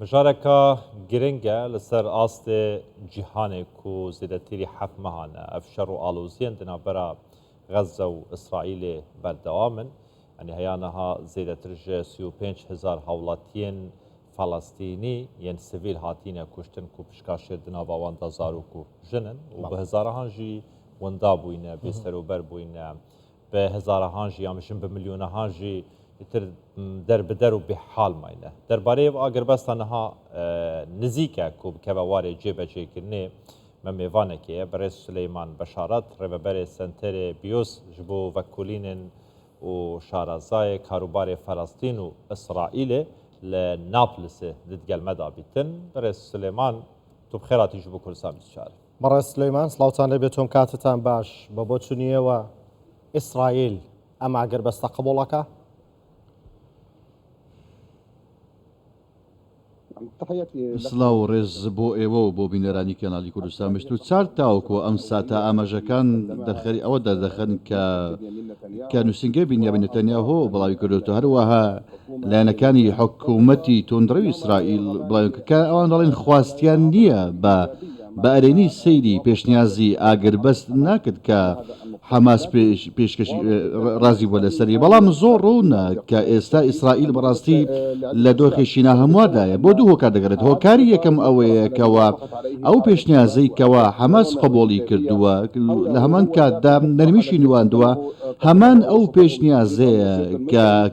مجاركا گرنگه لسر آست جهان کو زیدتیری حف مهانه افشار و آلوزین دنا برا غزه و اسرائیل بردوامن يعني هيانها زيدترج 35,000 هولاتين فلسطيني ين سيفيل هاتين كشتن كو بشكاشير دنا باواندا زاروكو جنن وبهزارهان جي وندا بوينه بيسترو بر بوينه بهزارهان جي يامشن بمليونهان جي تر در بدر و بحال ماینه درباره و آگربستان ها نزیکه کو کبواره جیب جی کرنه ممیوانه که برای سلیمان بشارت رببر سنتر بیوس جبو وکولین و شارزای کاروبار فلسطین و اسرائیل لنابلس ددگل مدابیتن برای سلیمان تو بخیراتی جبو کردستان بسیار برای سلیمان سلاوتان لبیتون کاتتان باش بابوتونیه و اسرائیل اما آگربستا قبولکه سلااو ڕێز بۆ ئێوە و بۆ بینەرانی کەناڵی کوردستان مشت چار تاوکو ئەم ساتە ئاماژەکان دەرخەری ئەوە دەردەخەن کە نووسنگە بینیامین نەتەنیاهۆ بڵاوی کردوتە هەروەها لایەنەکانی حکوومەتی تۆندڕەوی ئیسرائیل بڵاوکە ئەوان دەڵێن خواستیان نییە بە ئەرێنی سەیری پێشنیازی ئاگربەست ناکرد کە حماس پێشکەشی ڕازی بۆ لەسەری بەڵام زۆر ڕوونە کە ئێستا ئیسرائیل بەڕاستی لە دۆخێشینا هەمووادایە بۆ دوو هۆکار دەگەرێت هۆکاری یەکەم ئەوەیە کەەوە ئەو پێشنیازەی کەەوە حماس قبولی کردووە لە هەمان کاتدا نەرمیشی نواندووە هەمان ئەو پێشنیازەیە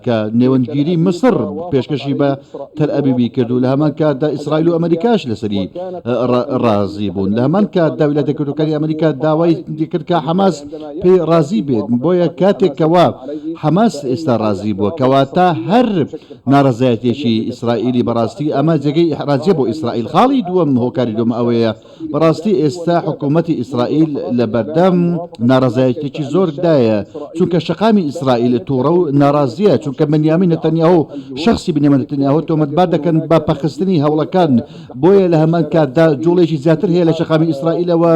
کە نێوەندگیری مسر پێشکەشی بە تەلئەبیبی کردو لە هەمان کاتدا ئیسرائیل و ئەمریکاش لەسەری ڕازی بوون لە هەمان کاتدا ویلایەتە یەکگرتووەکانی ئەمریکا داوای کرد کە حماس پێی ڕازی بێت بۆیە کاتێکەوە حماس ئێستا ڕازی بووە کەواتە هەر ناڕزایەتێکی ئیسرائیلی بەڕاستی ئەمە جێگەی ئەحراجیە بۆ ئیسرائیل خاڵی دووەم هۆکاری دووەم ئەوەیە بەڕاستی ئێستا حکوومەتی ئیسرائیل لە بەردەم ناڕزایەتێکی زۆردایە چونکە شەقامی ئیسرائیل تووڕە و ناڕازیە چونکە بەنیامین نەتەنیاهۆ شخصی بنیامین نەتەنیاهۆ تۆمەتبار دەکەن بە پەخستنی هەوڵەکان بۆیە لە هەمان کاتدا جوڵێکی زیاتر هەیە لە شەقامی ئیسرائیلەوە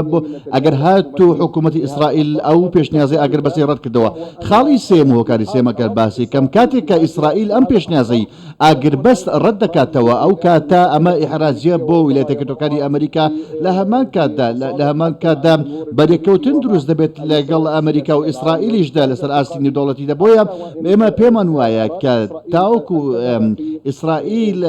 ئەگەر هاتو حکوومەتی ئیسرائیل ئەو پێشنیازەی ئاگربەستی ڕەت کردەوە خاڵی سێم هۆکاری سێمەکە باسی کەم کاتێک کە ئیسرائیل ئەم پێشنیازەی ئاگربەست ڕەت دەکاتەوە ئەو کاتە ئەمە ئیحراجیە بۆ ویلایەتە یەکگرتووەکانی ئەمریکا لە هەمان کاتدا بەرێکەوتن دروست دەبێت لەگەڵ ئەمریکا و ئیسرائیلیشدا لەسەر ئاستی نێودەوڵەتیدا بۆیە ئێمە پێمان وایە کە تاوەکو ئیسرائیل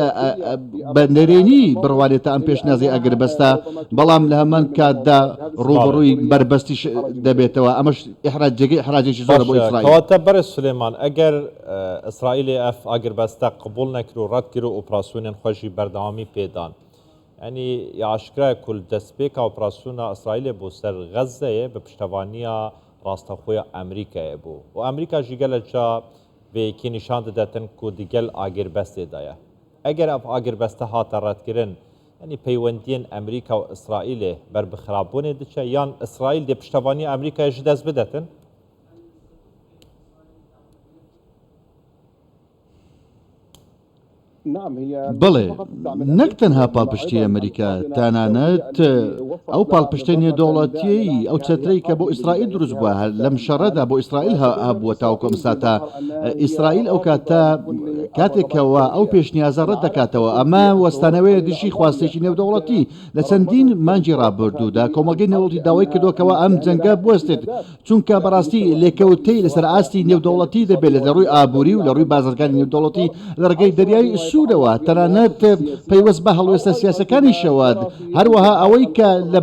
بە نەرێنی بڕوانێتە ئەم پێشنیازەی ئاگربەستە بەڵام لە هەمان کاتدا ڕوبڕووی بربەستیش دەبێتەوە ئەمەش جێگەی ئیحراجێکی زۆرە بۆ ئیسرائیل کەواتە بەرە سلێمان ئەگەر ئیسرائیل ئەف ئاگربەستە قبول نەکرد و ڕەت کرد و ئۆپراسیۆنێن خۆشی بەردەوامی پێدان ینی یاشکرای کول دەستپێکە ئۆپراسیۆنە ئیسرائیلێ بۆ سەر غەزەیە بە پشتەوانیە ڕاستەخۆیە ئەمریکایە بوو و ئەمریکا ژیگەلە جا بەیەکی نیشان دەدەتن کو دیگەل ئاگربەستێدایە ئەگەر ئەف ئاگربەستە هاتە ڕەتکردن ینی پەیوەندیên ئەمریکا و ئیسرائیلێ بەر بخراببوونێ دچە یان ئیسرائیل دێ پشتەوانی ئەمریکایش دەست بدەتن بڵێ نەک تەنها پاڵپشتی ئەمریکا تانانەت ئەو پاڵپشتە نێودەوڵەتیەی ئەو چەترەی کە بۆ ئیسرائیل دروست بووە لەم شەڕەدا بۆ ئیسرائیل هەبووە تاوکۆم ساتە ئیسرائیل ئەو کاتێکەوە ئەو پێشنیازە ڕەت دەکاتەوە ئەمە وەستانەوەی دژی خواستێکی نێودەوڵەتی لە چەندین مانجی ڕابردوودا کۆمەلگەی نێودەوڵەتی داوای کردوکەوە ئەم جەنگە بوەستێت چونکە بەڕاستی لێکەوتەی لەسەر ئاستی نێودەوڵەتی دەبێت لە ڕووی ئابووری و لە ڕووی بازرگانی نێودەوڵەتی لە ڕێگەی دەریای سوورەوە تەنانەت پەیوەست بە هەڵوێستە سیاسەکانی شەواد هەروەها ئەوەی کە لە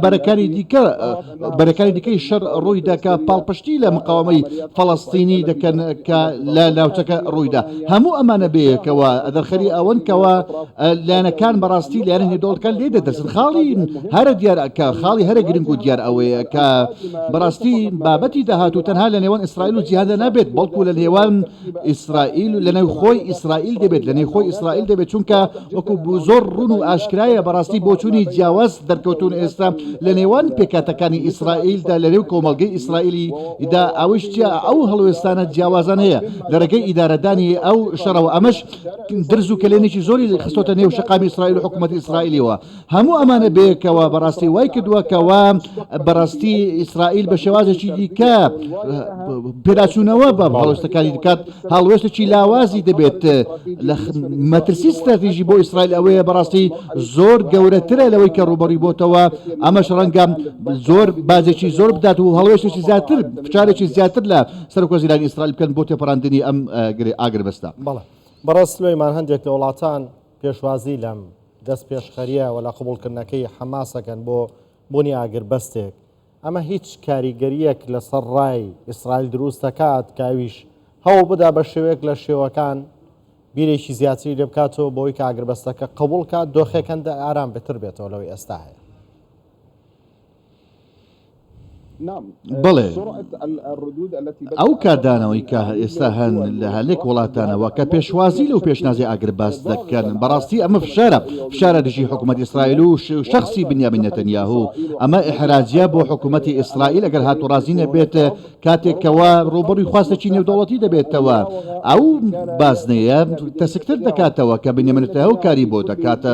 بەرەکانی دیکەی شەر ڕووی دەکە پاڵپشتی لە مقاومەی فەڵەستینی دەکەن کە لە ناوچەکە ڕوویدا هەموو ئەمانە بەیەکەوە دەرخەری ئەوەن کەەوە لایەنەکان بەڕاستی لایەنە نێودەوڵەتەکان لێ دەدەچن خاڵی هەرە دیارکە خاڵی هەرە گرنگ و دیار ئەوەیە کە بەڕاستی بابەتی داهاتوو تەنها لە نێوان ئیسرائیل و جیهاندا نابێت بەڵکو لە نێوان ئیسرائیل و لە نێوخۆی ئیسرائیل دەبێت لە نێوخۆی ئیسرائیل دەبێت چونکە وەکو زۆر ڕوون و ئاشکرایە بەڕاستی بۆچوونی جیاواز دەرکەوتون ئێستا لە نێوان پێکاتەکانی ئیسرائیلدا لە نێو کۆمەلگەی ئیسرائیلیدا ئەوشتیا ئەو هەڵوێستانە جیاوازان هەیە لە ڕێگەی ئیدارەدانی ئەو شەڕەوە ئەمەش درز و کلێنێکی زۆری خستۆتە نێو شەقامی ئیسرائیل و حکوومەتی ئیسرائیلیەوە هەموو ئەمانە بەیەکەوە بەڕاستی وای کردووەکەوە بەڕاستی ئیسرائیل بە شێوازێکی دیکە پێداچوونەوە بە هەڵوێستەکانی دکات هەڵوێستێکی لاوازی دەبێت لە مەترسی استراتیژی بۆ ئیسرائیل ئەوەیە بەڕاستی زۆر گەورەترە لەوەی کە ڕوبەڕووی بۆتەوە ئەمەش ڕەنگە زۆر بازێکی زۆر بدات و هەڵوێشتێکی زیاتر فشارێکی زیاتر لە سەرۆکوەزیرانی ئیسرائیل بکەن بۆ تێپەڕاندنی ئەم ئاگربەستە. بەڵێ بەڕاست لێمان هەندێک لە وڵاتان پێشوازی لەم دەست پێشخەریە و لە قبولکردنەکەی حەماسەکەن بۆ بوونی ئاگربەستێک ئەمە هیچ کاریگەریەک لەسەر ڕای ئیسرائیل دروست دەکات کاویش هەوڵ بدا بە شێوەیەک لە شێوەکان بیرێکی زیاتری لێ بکاتەوە بۆی کە ئاگربەستەکە قبول کات دۆخەکەندا ئارام بەتر بێتەوە لەوەی ئێستا هەیە. بڵێ ئەو کاردانەوەی کە ئێستا هەن لە هەلێک وڵاتانەوە کە پێشوازی لەو پێشنازی ئاگرباست دەکەن بەڕاستی ئەمە فشارە دژی حکوومەت ئیسرائیل و شخصی بنیامین نەتەنیاهو ئەمە ئیحراجیە بۆ حکوومەتی ئیسرائیل ئەگەر هاتو ڕازی نەبێت کاتێکەوە ڕوبەڕووی خواستەی نێودەوڵەتی دەبێتەوە ئەو بازنەیە تەسکتر دەکاتەوە کە بنیامین نەتەنیاهو کاری بۆ دەکاتە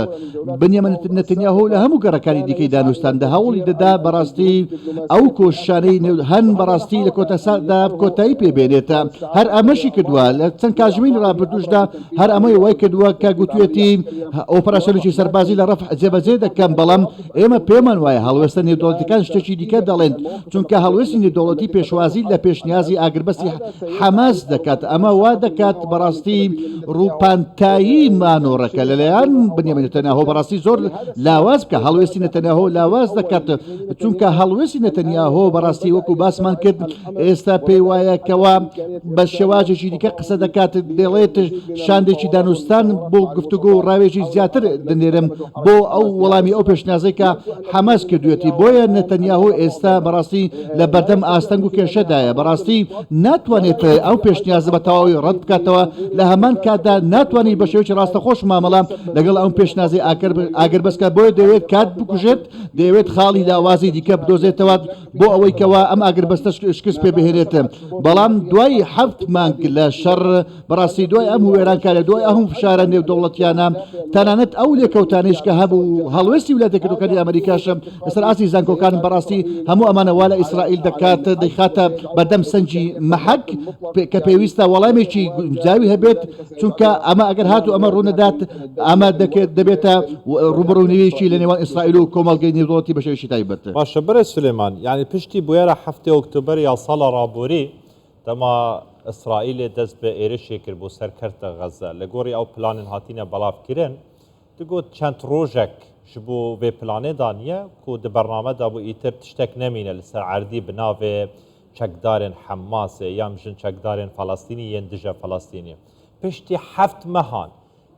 بنیامین نەتەنیاهو لە هەموو گەڕەکانی دیکەی دانوستاندا هەوڵی دەدا بەڕاستی ئەو شانەی هەن بەڕاستی لە کۆتەسادا کۆتایی پێبێنێتە هەر ئەمەشی کردووە لە چەند کاژمین ڕابردوشدا هەر ئەمەی وای کردووە کە گوتوێتی ئۆپەراسیۆنێکی سەربازی لە ڕەفع جێبەجێ دەکەم بەڵام ئێمە پێمان وایە هەڵوێستە نێودەوڵەتیەکان شتێکی دیکە دەڵێن چونکە هەڵوێستی نێودەوڵەتی پێشوازی لە پێشنیازی ئاگربەستی حەماس دەکات ئەمە وا دەکات بەڕاستی ڕووپانتایی مانۆڕەکە لەلایەن بنیامین نەتەنیاهو بەڕاستی زۆر لاواز بکە هەڵوێستی نەتەنیاهو لاواز دەکات چونکە هەڵوێستی نەتەنیاهو بەڕاستی وەکو باسمان کرد ئێستا پێی وایەکەوە بە شێواجێکی دیکە قسە دەکات دەڵێت شاندێکی دانوستان بۆ گفتوگۆ و ڕاوێژی زیاتر دەنێرم بۆ ئەو وەڵامی ئەو پێشنیازەی کە حەماس کردوێتی بۆیە نەتەنیاهو ئێستا بەڕاستی لە بەردەم ئاستەنگ و کێشەدایە بەڕاستی ناتوانێت ئەو پێشنیازە بە تەواوی ڕەت بکاتەوە لە هەمان کاتدا ناتوانانی بە شێوەیەکی ڕاستەخۆش مامەڵە لەگەڵ ئەو پێشنازی ئاگربەستکە بۆیە دەوێت کات بکوژێت دەوێت خاڵی لاوازی دیکە بدۆزێتەوە بۆ ئەوەی کەوا ئەم ئاگربەستە شکست پێ بهێنێت بەڵام دوای 7 مانگ لە شەڕ بەڕاستی دوای ئەم وێرانکارە دوای ئەم فشارە نێودەوڵەتیانە تەنانەت ئەو لێکەوتانەیش کە هەبوو هەڵوێستی ویلایەتە یەکگرتووەکانی ئەمریکاشە لەسەر ئاسی زانکۆکان بەڕاستی هەموو ئەمانە وا لە ئیسرائیل دەکات دەیخاتە بەردەم سەنجی مەحەک کە پێویستە وەڵامێکی جاوی هەبێت چونکە ئەمە ئەگەر هاتوو ئەمە ڕوونەدات ئەمە دەبێتە ڕوبەڕوونیوێکی لە نێوان ئیسرائیل و کۆمەڵگەی نێودەوڵەتی بە شێوەیەکی تایبەت. باشە بەرە سلێمان یعنی پشتی بویێرە هەفتەی ئۆکتۆبەر یا ساڵە ڕابووری دەما ئیسرائیلێ دەست بە ئێرشێ کرد بۆ سەرکەرتە غەزە لە گۆڕی ئەو پلانن هاتینە بەڵاوکردن دەگوت چەند ڕۆژێک ji bo vê planê daniye ku di bernameda bû îtir tiştek nemîne li ser erdî bi navê çekdarên Hemasê yan jin çekdarên Falastînî yên dije Falastînî. Piştî heft mehan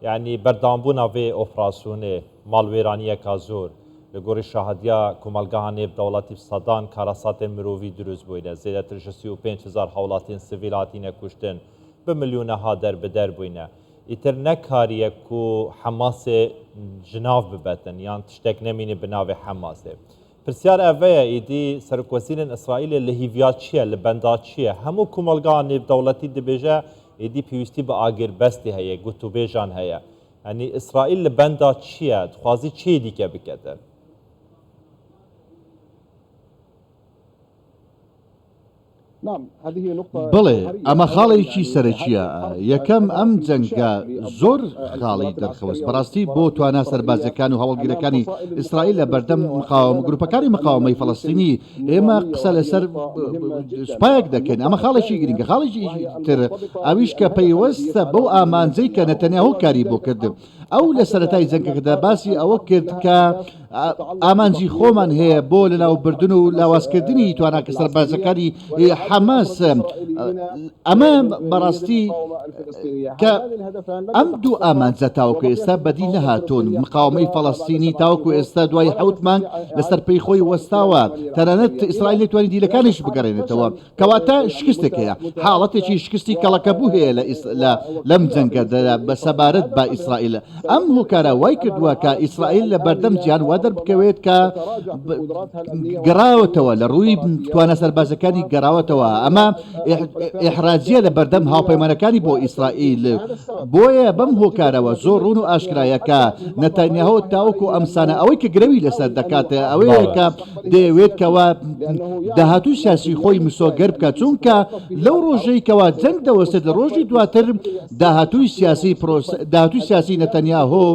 yani berdambûna vê operasyonê malwêraniyeka zor li gorî şahediya komelgeha nêvdewletî sedan karasatên mirovî dirûst bûyne. Zêdetir ji 35,000 hewlatên sivîl hatîne kuştin bi milyûneha derbeder bûyne. ئیتر نەکاریە و حەماسێ ژناو ببەتن یان تشتێک نەمینی بناوێ حەماسێ. پرسیار ئەڤەیە ئیدی سەرکوەزیرن ئیسرائیلێ لە هیڤیا چییە لە بەندا چییە؟ هەموو کومەلگا نێودەوڵەتی دەبێژە ئیدی پێویستی بە ئاگربەستی هەیە گوتوبێژان هەیە. ئەنی ئیسرائیل لە بەندا چییە؟ دخوازی چی دیکە بکەتن؟ بڵێ ئەمە خاڵێکی سەرەکیە یەکەم ئەم جەنگە زۆر خاڵی دەرخەوەست بەڕاستی بۆ توانە سەربازەکان و هەوڵگیرەکانی ئیسرائیل لە بەردەم گروپەکانی مقاومەی فەڵەستینی ئێمە قسە لەسەر سوپایەک دەکەین ئەمە خاڵێکی گرنگە خاڵێکی تر ئەویش کە پەیوەستە بەو ئامانجەی کە نەتەنیاهو کاری بۆ کرد ئەو لە سەرەتای جەنگەکەدا باسی ئەوە کرد کە ئامانجی خۆمان هەیە بۆ لەناوبردن و لاوازکردنی تواناکە سەربازەکانی حەماس ئەمە بەڕاستی کە ئەم دوو ئامانجە تاوەکو ئێستا بەدی نەهاتوون مقاومەی فەڵەستینی تاوەکو ئێستا دوای 7 مانگ لەسەر پێی خۆی وەستاوە تەنانەت ئیسرائیل نەتوانێت دیلەکانیش بگەڕێنێتەوە کەواتە شکستێک هەیە حاڵەتێکی شکستی کەڵەکەبوو هەیە لەم جەنگە بە سەبارەت بە ئیسرائیل ئەم هۆکارە وای کردووە کە ئیسرائیل لە بەردەم جیان وا چادر بکەوێت کە گەڕاوەتەوە لە ڕووی توانە سەربازەکانی گەڕاوەتەوە ئەمە ئحراجیە لە بەردەم هاوپەیمانەکانی بۆ ئیسرائیل بۆیە بەم هۆکارەوە زۆر ڕوون و ئاشکرایەکە نەتانیاهۆ تاوەکو ئەمسانە ئەوەی کە گرەوی لەسەر دەکاتە ئەوەیە کە دەیەوێت کەوە داهاتوی سیاسی خۆی مسۆگەر بکە چونکە لەو ڕۆژەی کەوا جەنگ دەوەستێت لە ڕۆژی دواتر داهاتوی سیاسی نەتەنیاهۆ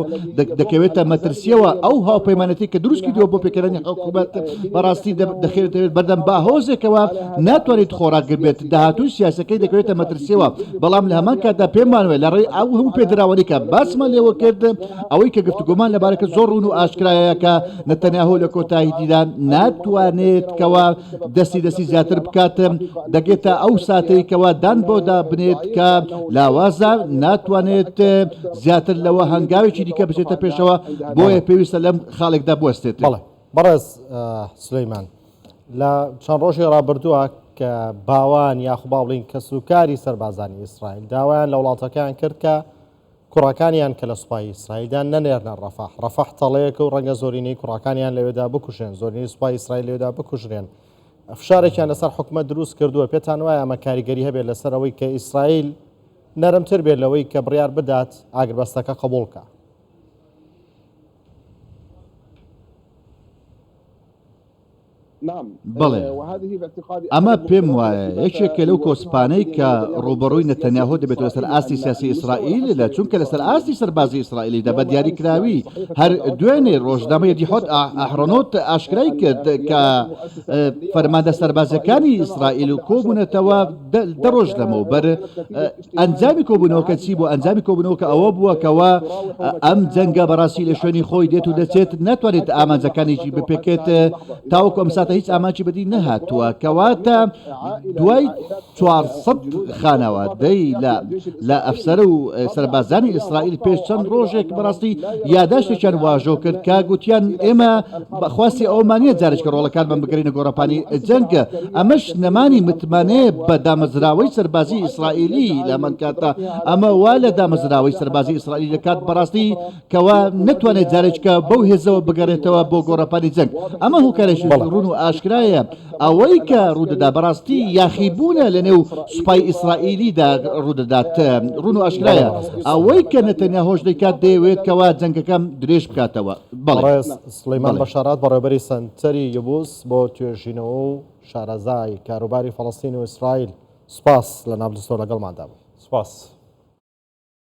دەکەوێتە مەترسیەوە ئەو هاوپەیمانەتی کە دروست کردووە بۆ پێکردنی حکوومەت بەڕاستی دەخێتەوێت بەردەم باهۆزێکەوە ناتوانێت خۆراک بێت داهاتوی سیاسەکەی دەکەوێتە مەترسیەوە بەڵام لە هەمان کاتدا پێم وانوێت لە ڕێی ئەو هەموو پێدراوەی کە باسمان لێوە کرد ئەوەی کە گفتوگۆمان لەبارەکە زۆر ڕوون و ئاشکرایەکە نەتەنیاهۆ لە کۆتاییدیدا ناتوانێت کەوا دەستی زیاتر بکات دەگێتە ئەو ساتەی کەوا دان بۆدا بنێت کە لاوازە ناتوانێت زیاتر لەوە هەنگاوێکی دیکە بچێتە پێشەوە بۆیە پێویستە لەم خاڵێکدا بوەستێت. بەڵێ بەڕێز سلەیمان لە چەند ڕۆژی ڕابردووە کە باوان یاخوبا بڵین کە سوکاری سەربازانی ئیسرائیل داوایان لە وڵاتەکان کرد کە کوڕەکانیان کە لە سوپای ئیسرائیلدان نەنێرنە ڕەفەح تەڵەیەکە و ڕەنگە زۆرینەی کوڕەکانیان لەوێدا بکوژێن زۆرینەی سوپای ئیسرائیل لەوێدا بکوژرێن فشارێکیان لەسەر حکومەت دروست کردووە پێتان وایە ئەمە کاریگەری هەبێت لەسەر ئەوەی کە ئیسرائیل نەرمتر بێت لەوەی کە بڕیار بدات ئاگربەستەکە قبوڵکە. بەڵێ ئەمە پێم وایە یەکێکە لەو کۆسپانەی کە ڕوبەڕووی نەتەنیاهۆ دەبێت لەسەر ئاستی سیاسی ئیسرائیل لە چونکە لەسەر ئاستی سەربازی ئیسرائیلیدا بە دیاری کراوی هەر دوێنێ ڕۆژنامەیە دیحۆت ئەحرۆنۆت ئاشکرای کرد کە فەرماندە سەربازەکانی ئیسرائیل و کۆبوونەتەوە دە ڕۆژ لەمەوبەر ئەنجامی کۆبوونەوەکە چی بوو ئەنجامی کۆبوونەوەکە ئەوە بووەکەوە ئەم جەنگە بەڕاستی لە شوێنی خۆی دێت و دەچێت ناتوانێت ئامانجەکانێکی بپێکێت تاوەکو ئەم هیچ ئاماچی بەدی نەهاتووە کەواتە دوای 400 خانەوادەی لە ئەفسەرە و سەربازانی ئیسرائیل پێش چەند ڕۆژێک بەڕاستی یاداشتێکیان واژۆ کرد کە گوتیان ئێمە بەخواستی ئەومانە جارێککە ڕۆڵەکانمان بگرینە گۆڕەپانی جەنگە ئەمەش نەمانی متمانەیە بە دامەزراوەی سەربازی ئیسرائیلی لە من کاتە ئەمە وا لە دامەزراوەی سەربازی ئیسرائیل دەکات بەڕاستی کەوا نتوانێت جارێککە بەو هێزەوە بگەڕێتەوە بۆ گۆڕەپانی جەنگ ئەمە هۆکارێکی ڕوون و ئاشکرایە ئەوەی کە ڕوودەدا بەڕاستی یاخیبوونە لە نێو سوپای ئیسرائیلیدا ڕوودەدات ڕوون و ئاشکرایە ئەوەی کە نەتەنیاهۆش دەکات دەیەوێت کەوا جەنگەکەم درێژ بکاتەوە. بەڵێ سلەیمان بەشارات بەڕێوەبەری سەنتەری یبوس بۆ توێژینەوە و شارەزای کاروباری فەڵەستین و ئیسرائیل سوپاس لە نابلستۆ لەگەڵماندا بوو. سپاس.